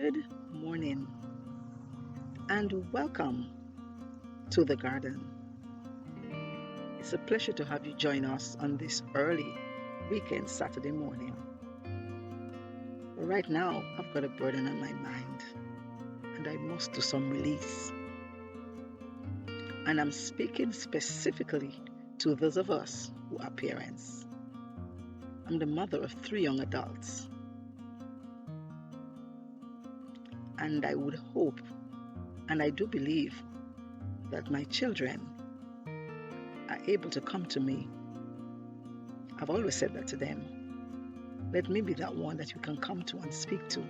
Good morning and welcome to the garden. It's a pleasure to have you join us on this early weekend Saturday morning. Right now, I've got a burden on my mind and I must do some release. And I'm speaking specifically to those of us who are parents. I'm the mother of 3 young adults. And I would hope, and I do believe, that my children are able to come to me. I've always said that to them. Let me be that one that you can come to and speak to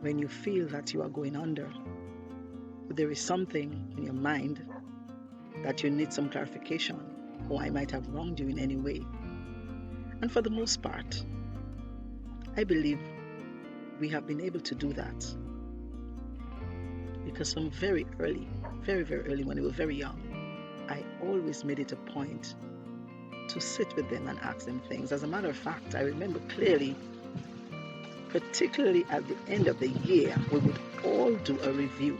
when you feel that you are going under. But there is something in your mind that you need some clarification, or I might have wronged you in any way. And for the most part, I believe we have been able to do that. Because from very early, very early, when they were very young, I always made it a point to sit with them and ask them things. As a matter of fact, I remember clearly, particularly at the end of the year, we would all do a review.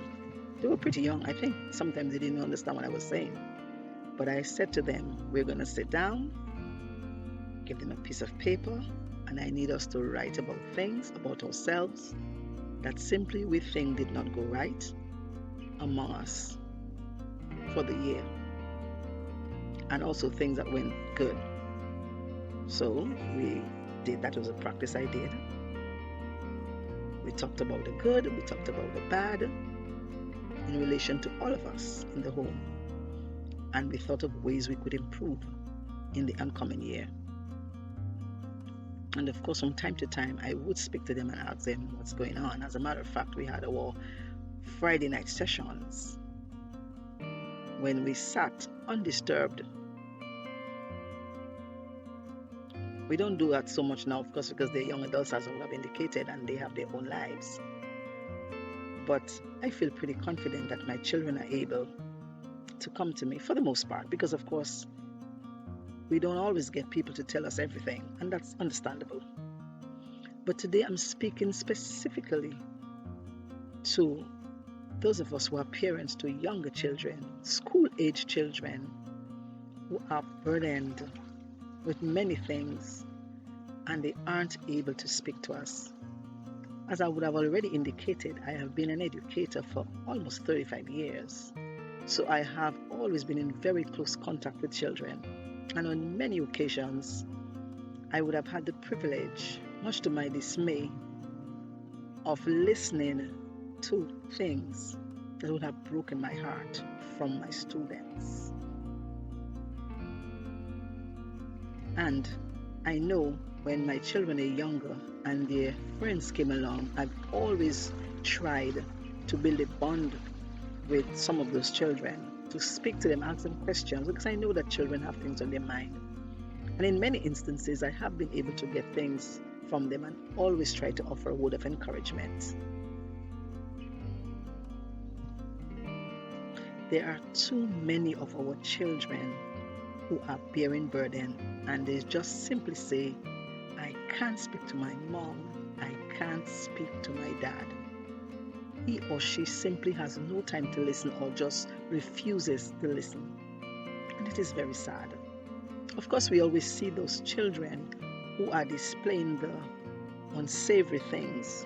They were pretty young. I think sometimes they didn't understand what I was saying. But I said to them, we're going to sit down, give them a piece of paper, and I need us to write about things about ourselves that simply we think did not go right among us for the year, and also things that went good. So we did, that was a practice I did. We talked about the good, we talked about the bad in relation to all of us in the home, and we thought of ways we could improve in the oncoming year. And of course, from time to time, I would speak to them and ask them what's going on. As a matter of fact, we had our Friday night sessions when we sat undisturbed. We don't do that so much now, of course, because they're young adults, as I would have indicated, and they have their own lives. But I feel pretty confident that my children are able to come to me for the most part, because of course, we don't always get people to tell us everything, and that's understandable. But today I'm speaking specifically to those of us who are parents to younger children, school-age children, who are burdened with many things and they aren't able to speak to us. As I would have already indicated, I have been an educator for almost 35 years. So I have always been in very close contact with children. And on many occasions, I would have had the privilege, much to my dismay, of listening to things that would have broken my heart from my students. And I know when my children are younger and their friends came along, I've always tried to build a bond with some of those children, to speak to them, ask them questions, because I know that children have things on their mind. And in many instances, I have been able to get things from them and always try to offer a word of encouragement. There are too many of our children who are bearing burden, and they just simply say, I can't speak to my mom, I can't speak to my dad. He or she simply has no time to listen or just refuses to listen. And it is very sad. Of course, we always see those children who are displaying the unsavory things,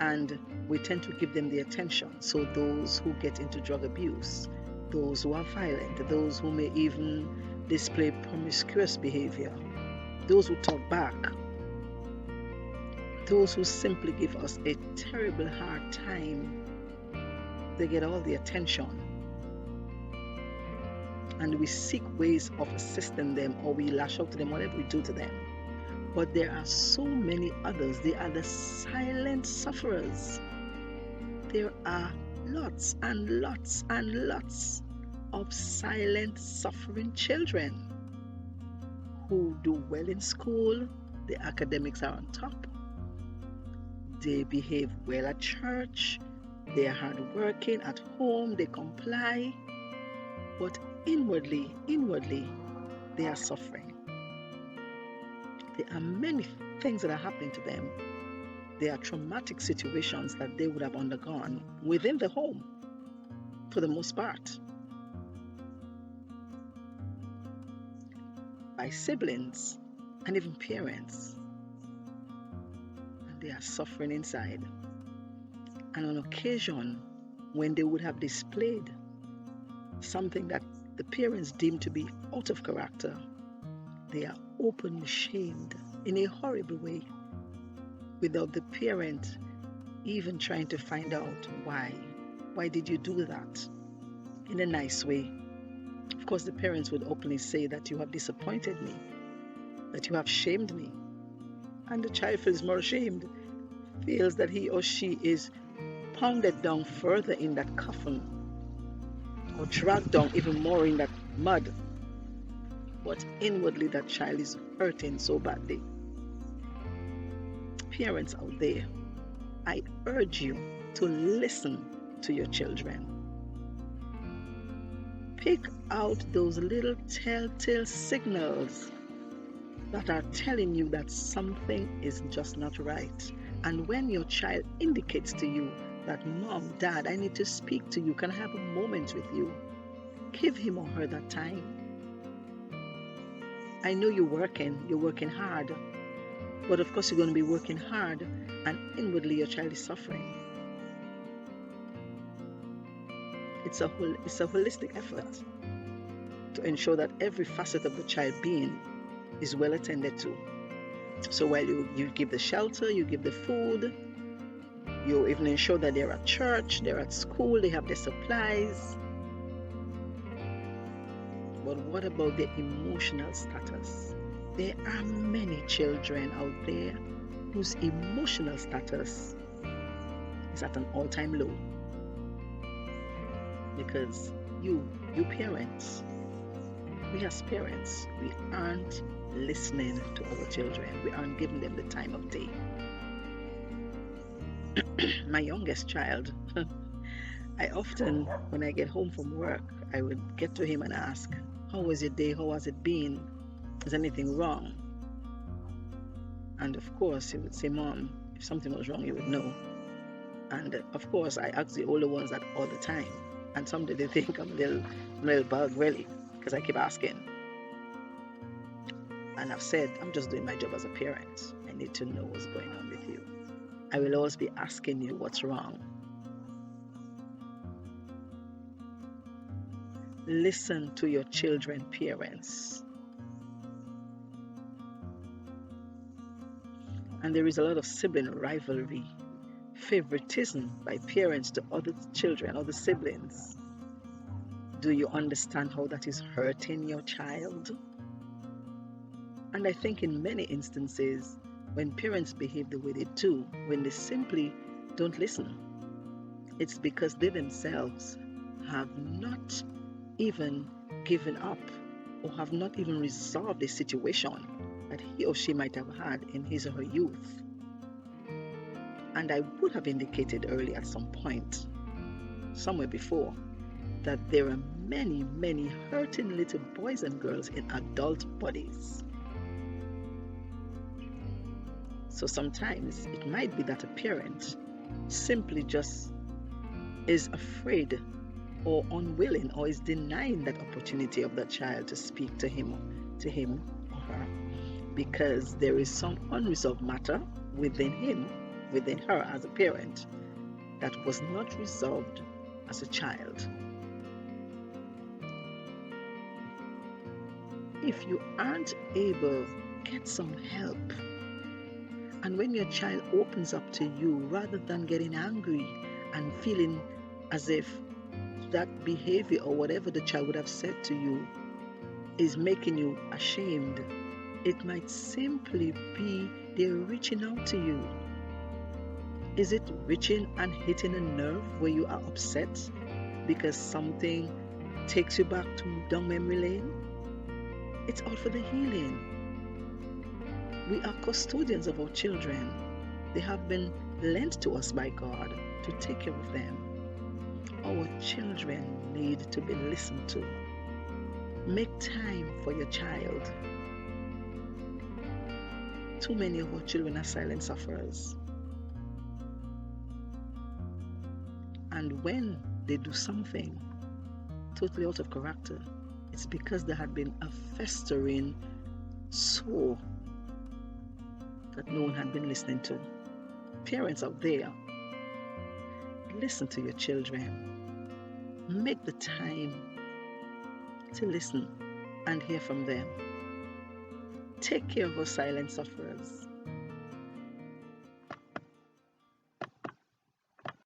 and we tend to give them the attention. So those who get into drug abuse, those who are violent, those who may even display promiscuous behavior, those who talk back, those who simply give us a terrible hard time, they get all the attention. And we seek ways of assisting them, or we lash out to them, whatever we do to them. But there are so many others. They are the silent sufferers. There are lots and lots and lots of silent suffering children who do well in school. The academics are on top. They behave well at church, they are hardworking at home, they comply, but inwardly, they are suffering. There are many things that are happening to them There are traumatic situations that they would have undergone within the home, for the most part, by siblings and even parents, and they are suffering inside. And on occasion, when they would have displayed something that the parents deem to be out of character, they are openly shamed in a horrible way, without the parent even trying to find out why. Why did you do that? In a nice way. Of course, the parents would openly say that you have disappointed me, that you have shamed me. And the child feels more ashamed, feels that he or she is pounded down further in that coffin, or dragged down even more in that mud. But inwardly, that child is hurting so badly. Parents out there, I urge you to listen to your children. Pick out those little telltale signals that are telling you that something is just not right. And when your child indicates to you that, Mom, Dad, I need to speak to you, can I have a moment with you? Give him or her that time. I know you're working hard, but of course you're going to be working hard and inwardly your child is suffering. It's a holistic effort to ensure that every facet of the child being is well attended to. So while you give the shelter, you give the food, you even ensure that they're at church, they're at school, they have their supplies. But what about their emotional status? There are many children out there whose emotional status is at an all-time low. Because you parents, we as parents, we aren't listening to our children. We aren't giving them the time of day. My youngest child, I often, when I get home from work, I would get to him and ask, how was your day? How has it been? Is anything wrong? And of course, he would say, Mom, if something was wrong, you would know. And of course, I ask the older ones that all the time. And someday they think I'm a little bug, really, because I keep asking. And I've said, I'm just doing my job as a parent. I need to know what's going on with you. I will always be asking you what's wrong. Listen to your children, parents. And there is a lot of sibling rivalry, favoritism by parents to other children, other siblings. Do you understand how that is hurting your child? And I think in many instances, when parents behave the way they do, when they simply don't listen, it's because they themselves have not even given up or have not even resolved a situation that he or she might have had in his or her youth. And I would have indicated earlier at some point, somewhere before, that there are many, many hurting little boys and girls in adult bodies. So sometimes it might be that a parent simply just is afraid or unwilling or is denying that opportunity of that child to speak to him or her, because there is some unresolved matter within him, within her as a parent, that was not resolved as a child. If you aren't able, get some help. And when your child opens up to you, rather than getting angry and feeling as if that behavior or whatever the child would have said to you is making you ashamed, it might simply be they're reaching out to you. Is it reaching and hitting a nerve where you are upset because something takes you back to down memory lane? It's all for the healing. We are custodians of our children. They have been lent to us by God to take care of them. Our children need to be listened to. Make time for your child. Too many of our children are silent sufferers. And when they do something totally out of character, it's because there had been a festering sore that no one had been listening to. Parents out there, listen to your children. Make the time to listen and hear from them. Take care of our silent sufferers.